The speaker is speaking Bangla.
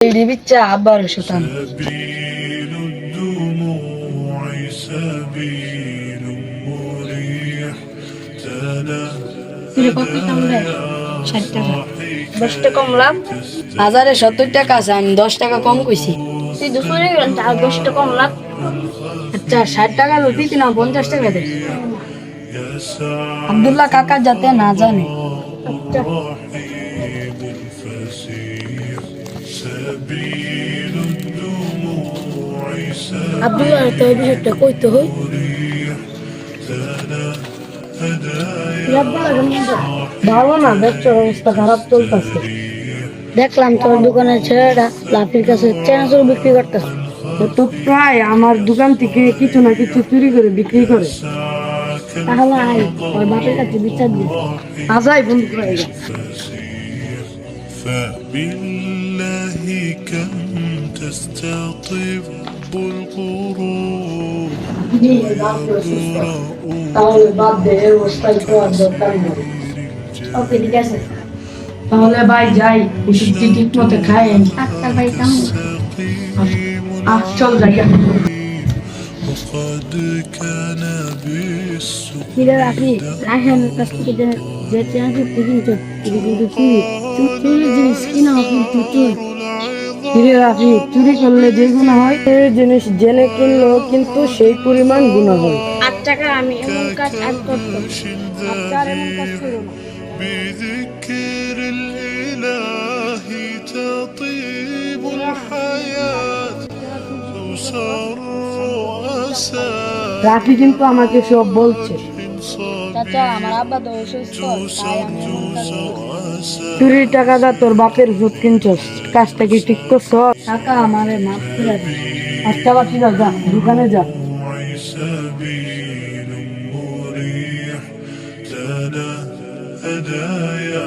এডি বিচ্চা আবার শতান سبيل الدموع سبيل مريح তুই কত টাকা 60 টাকা 10 টাকা কম লাভ হাজারে 70 টাকা আছে আমি 10 টাকা কম কইছি তুই 200 গেলেন তার 10 টাকা কম লাভ আচ্ছা 60 টাকা লতি না 50 টাকা দে আব্দুল্লাহ কাকা যাতে না জানে আচ্ছা سبيل الدموع আব্দুল্লাহ তো এই বিষয়টা কইতে হই ভালো না ব্যবসার অবস্থা খারাপ চলতেছে দেখলাম তোর দোকানের ছেলেটা লাফির কাছে চেনাচুর বিক্রি করতেছে তো প্রায় আমার দোকান থেকে কিছু না কিছু চুরি করে বিক্রি করে তাহলে আয় ওর বাপের কাছে বিচার দিই আজাই বন্ধু করে فبالله كم تستطيب القروب তাহলে বাদ দে এর অবস্থায় তো আর দরকার নেই ওকে ঠিক আছে তাহলে ভাই যাই ওষুধ ঠিক মতো খাই ডাক্তার ভাই কেমন চল যাই وقد كان بالسوء কিরে রাখি রাখানের কাছ থেকে যে চেনাচুর কিনছো এটা কিন্তু চুরি জিনিস কিনা কিন্তু তুই ফিরে রাখি চুরি করলে যে গুণা হয় সেই জিনিস জেনে কিনলেও কিন্তু সেই পরিমাণ গুণা হয় 8 টাকা আমি এমন কাজ আর করতাম আপনার এমন কাজ করো না بذكر الإله تطيب الحياة تسر أسى রাখি কিন্তু আমাকে সব বলছে চাচা আমার আব্বা তো অসুস্থ তাই আমি এমন কাজ করি চুরির টাকাটা তোর বাপের ভূত কিনছস কাজটা কি ঠিক করছ টাকা আমারে মাফ করে দে আচ্ছা বাকি যা দোকানে যা سبيل مريح تنهدى يا